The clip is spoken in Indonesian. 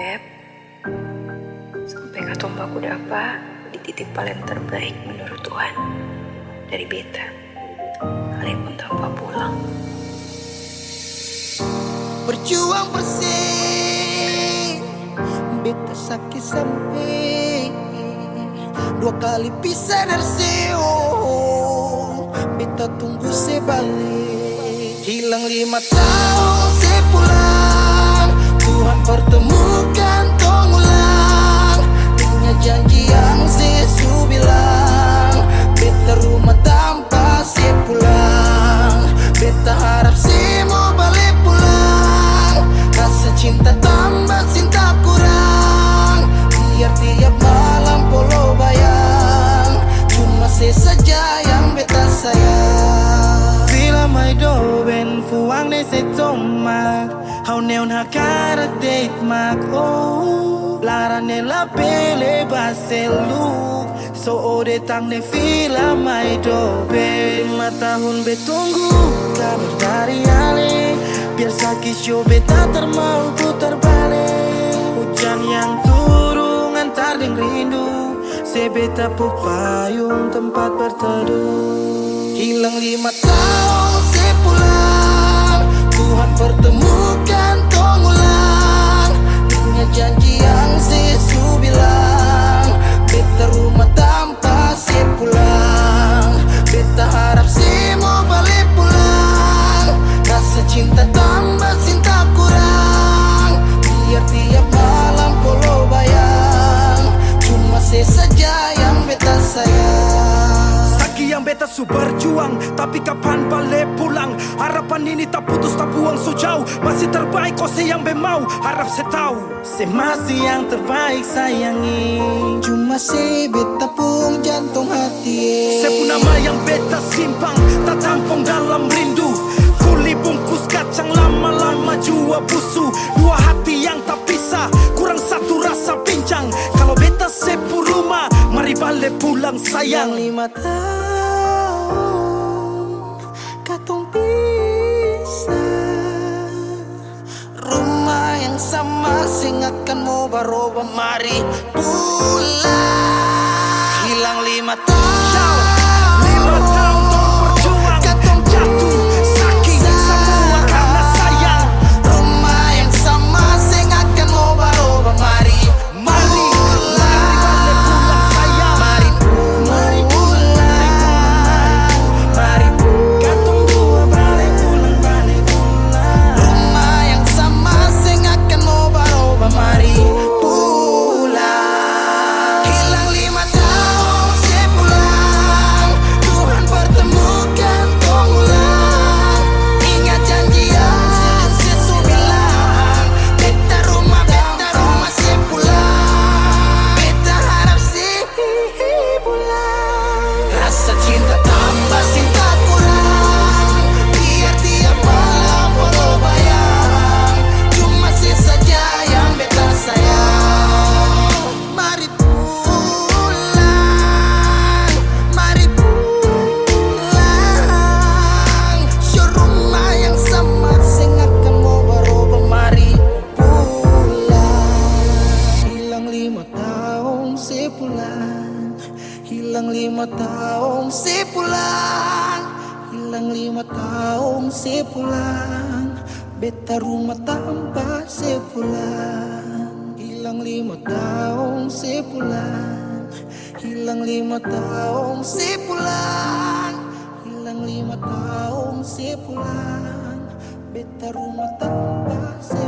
Beb, sampai katong baku dapa dititip paling terbaik menurut Tuhan dari beta, kalaupun tanpa pulang. Berjuang bersih, beta sakit sampai 2 kali pisah dari beta tunggu sebalik. Hilang 5 tahun sepulang, Tuhan pertemukan tong ulang. Ingat janji yang sesu bilang, beta rumah tanpa sepulang. Beta harap mau balik pulang, rasa cinta tambah cinta kurang. Biar tiap malam polo bayang, cuma saja yang beta sayang. Vila mai do ben fuang ne se tomak, hau neon hakara date mak oh. Lara ne la pele baselu, so ode tang ne vila mai do ben. 5 tahun betunggu kabar dari ale, biar sakit show beta termau putar balik. Hujan yang turun antar deng rindu, sebeta pupayung tempat berteduh. Hilang 5 tahun sepulang, Tuhan pertemukan tong ulang. Ingat janji yang sesu bilang, beta rumah tanpa sepulang. Beta harap mau balik pulang, rasa cinta tambah cinta kurang. Biar tiap malam polo bayang, cuma saja yang beta sayang. Saki yang beta su berjuang, tapi kapan balik pulang? Harapan ini tak putus tak buang so jauh, masih terbaik kau yang mau. Harap saya tahu, Se masih yang terbaik sayangi, cuma se beta pun jantung hati. saya pun nama yang beta simpang, tak tampung dalam rindu. Kuli bungkus kacang lama-lama jua busu. 2 hati yang tak pisah, kurang satu rasa pincang. Kalau beta sepu rumah, mari balik pulang sayang. 5 tahun katong pisah, rumah yang sama sing akan mau baroba, mari pulang. Hilang 5 tahun, 5 tahun tong berjuang, katong jatuh sakit semua karena sayang. rumah yang sama sing akan mau baroba, mari Mari balik pulang sayang. Mari pulang, mari Katong dua balik pulang. rumah yang sama sing akan mau baroba, mari pulang. Hilang 5 tahun sepulang, Tuhan pertemukan tong ulang. Ingat janji yang sesu bilang, beta rumah sepulang. Beta harap pulang, rasa cinta tambah cinta kurang. Biar tiap malam polo bayang, cuma saja yang beta sayang. Mari pulang, mari pulang. Show rumah yang sama sing akan mau baroba, mari pulang. Hilang 5 tahun sepulang, hilang 5 tahun sepulang, hilang 5 tahun sepulang. Beta rumah tanpa sepulang. Hilang 5 tahun sepulang, hilang 5 tahun sepulang, hilang 5 tahun sepulang. Beta rumah tanpa sepulang.